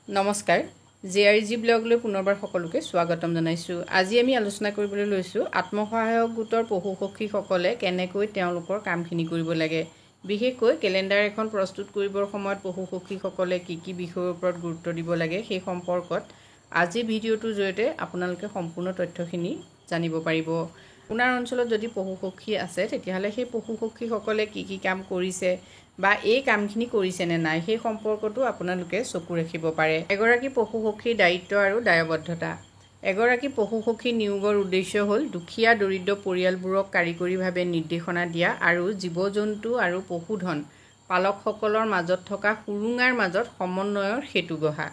নমস্কাৰ জেআৰজি ব্লগলৈ পুনৰবাৰ সকলোকে স্বাগতম জনাইছো। আজি আমি আলোচনা কৰিবলৈ লৈছো আত্মসহায়ক গোটৰ পশুসখীসকলে কেনেকৈ তেওঁলোকৰ কামখিনি কৰিব লাগে। বিশেষকৈ ক্যালেন্ডাৰ এখন প্ৰস্তুত কৰিবৰ সময়ত পশুসখীসকলে কি বিষয়ৰ ওপৰত গুৰুত্ব দিব লাগে সেই সম্পৰ্কত আজি ভিডিঅ'টোৰ জৰিয়তে আপোনালোকে সম্পূৰ্ণ তথ্যখিনি জানিব পাৰিব। আপোনাৰ অঞ্চলত যদি পশুসখী আছে তেতিয়াহলে সেই পশুসখীসকলে কি কাম কৰিছে বা এই কামখিনি কৰিছে নে নাই সেই সম্পৰ্কটো আপোনালোকে চকু ৰাখিব পাৰে। এগৰাকী পশুসখীৰ দায়িত্ব আৰু দায়বদ্ধতা। এগৰাকী পশুসখী নিয়োগৰ উদ্দেশ্য হ'ল দুখীয়া দৰিদ্ৰ পৰিয়ালবোৰক কাৰিকৰীভাৱে নিৰ্দেশনা দিয়া আৰু জীৱ-জন্তু আৰু পশুধন পালকসকলৰ মাজত থকা সুৰুঙাৰ মাজত সমন্বয়ৰ সেতু গঢ়া।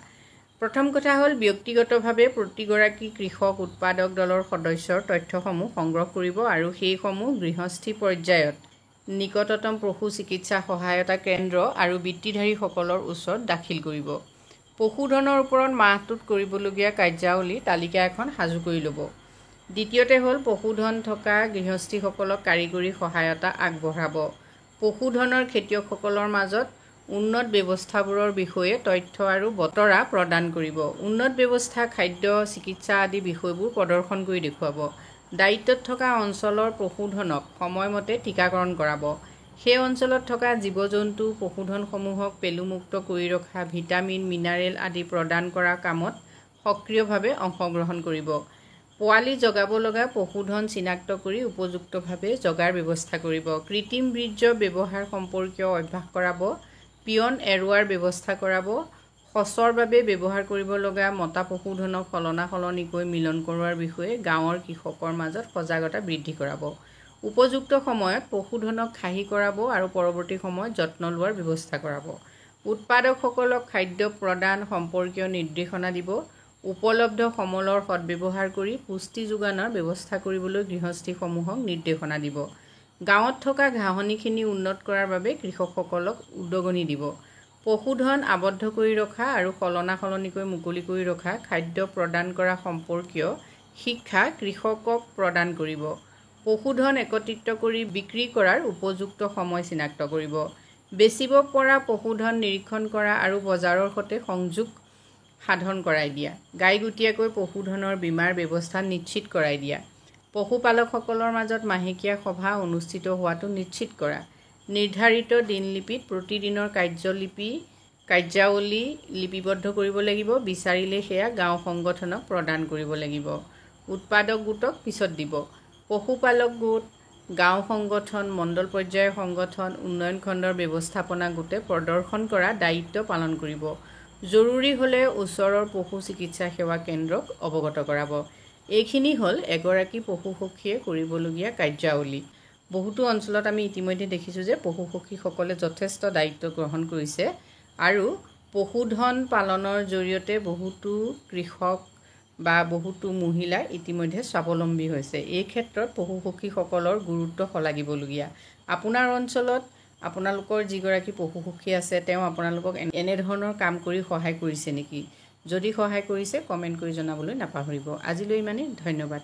প্ৰথম কথা হ'ল ব্যক্তিগতভাৱে প্ৰতিগৰাকী কৃষক উৎপাদক দলৰ সদস্যৰ তথ্যসমূহ সংগ্ৰহ কৰিব আৰু সেইসমূহ গৃহস্থী পৰ্যায়ত নিকটতম পশু চিকিৎসা সহায়তা কেন্দ্ৰ আৰু বৃত্তিধাৰীসকলৰ ওচৰত দাখিল কৰিব। পশুধনৰ ওপৰত মাহটোত কৰিবলগীয়া কাৰ্যাৱলী তালিকা এখন সাজু কৰি ল'ব। দ্বিতীয়তে হ'ল পশুধন থকা গৃহস্থীসকলক কাৰিকৰী সহায়তা আগবঢ়াব। পশুধনৰ খেতিয়কসকলৰ মাজত উন্নত ব্যৱস্থাবোৰৰ বিষয়ে তথ্য আৰু বতৰা প্ৰদান কৰিব। উন্নত ব্যৱস্থা, খাদ্য, চিকিৎসা আদি বিষয়বোৰ প্ৰদৰ্শন কৰি দেখুৱাব। দায়িত্বত থকা অঞ্চলৰ পশুধনক সময়মতে টিকাকৰণ কৰাব। সেই অঞ্চলত থকা জীৱ-জন্তু পশুধনসমূহক পেলুমুক্ত কৰি ৰখা, ভিটামিন, মিনাৰেল আদি প্ৰদান কৰা কামত সক্ৰিয়ভাৱে অংশগ্ৰহণ কৰিব। পোৱালি জগাব লগা পশুধন চিনাক্ত কৰি উপযুক্তভাৱে জগাৰ ব্যৱস্থা কৰিব। কৃত্ৰিম বীৰ্য ব্যৱহাৰ সম্পৰ্কীয় অভ্যাস কৰাব। পিয়ন এৰুৱাৰ ব্যৱস্থা কৰাব। সঁচৰ বাবে ব্যৱহাৰ কৰিব লগা মতা পশুধনক সলনাসলনিকৈ মিলন কৰোৱাৰ বিষয়ে গাঁৱৰ কৃষকৰ মাজত সজাগতা বৃদ্ধি কৰাব। উপযুক্ত সময়ত পশুধনক খাহী কৰাব আৰু পৰৱৰ্তী সময়ত যত্ন লোৱাৰ ব্যৱস্থা কৰাব। উৎপাদকসকলক খাদ্য প্ৰদান সম্পৰ্কীয় নিৰ্দেশনা দিব। উপলব্ধ সমলৰ সদ্ব্যৱহাৰ কৰি পুষ্টি যোগানৰ ব্যৱস্থা কৰিবলৈ গৃহস্থীসমূহক নিৰ্দেশনা দিব। গাঁৱত থকা ঘাঁহনিখিনি উন্নত কৰাৰ বাবে কৃষকসকলক উদগনি দিব। পশুধন আবদ্ধ কৰি ৰখা আৰু সলনাসলনিকৈ মুকলি কৰি ৰখা খাদ্য প্ৰদান কৰা সম্পৰ্কীয় শিক্ষা কৃষকক প্ৰদান কৰিব। পশুধন একত্ৰিত কৰি বিক্ৰী কৰাৰ উপযুক্ত সময় চিনাক্ত কৰিব। বেচিব পৰা পশুধন নিৰীক্ষণ কৰা আৰু বজাৰৰ সৈতে সংযোগ সাধন কৰাই দিয়া। গাইগুটীয়াকৈ পশুধনৰ বীমাৰ ব্যৱস্থা নিশ্চিত কৰাই দিয়া। পশুপালকসকলৰ মাজত মাহেকীয়া সভা অনুষ্ঠিত হোৱাটো নিশ্চিত কৰা। নিৰ্ধাৰিত দিনলিপিত প্ৰতিদিনৰ কাৰ্যাৱলী লিপিবদ্ধ কৰিব লাগিব। বিচাৰিলে সেয়া গাঁও সংগঠনক প্ৰদান কৰিব লাগিব। উৎপাদক গোটক পিছত দিব। পশুপালক গোট, গাঁও সংগঠন, মণ্ডল পৰ্যায়ৰ সংগঠন, উন্নয়ন খণ্ডৰ ব্যৱস্থাপনা গোটে প্ৰদৰ্শন কৰা দায়িত্ব পালন কৰিব। জৰুৰী হ'লে ওচৰৰ পশু চিকিৎসা সেৱা কেন্দ্ৰক অৱগত কৰাব। এইখিনি হ'ল এগৰাকী পশুসখীয়ে কৰিবলগীয়া কাৰ্যাৱলী। বহুতো অঞ্চলত আমি ইতিমধ্যে দেখিছোঁ যে পশুসখীসকলে যথেষ্ট দায়িত্ব গ্ৰহণ কৰিছে আৰু পশুধন পালনৰ জৰিয়তে বহুতো কৃষক বা বহুতো মহিলা ইতিমধ্যে স্বাৱলম্বী হৈছে। এই ক্ষেত্ৰত পশুসখীসকলৰ গুৰুত্ব শলাগিবলগীয়া। আপোনাৰ অঞ্চলত আপোনালোকৰ যিগৰাকী পশুসখী আছে তেওঁ আপোনালোকক এনেধৰণৰ কাম কৰি সহায় কৰিছে নেকি? যদি সহায় কৰিছে কমেণ্ট কৰি জনাবলৈ নাপাহৰিব। আজিলৈ ইমানেই। ধন্যবাদ।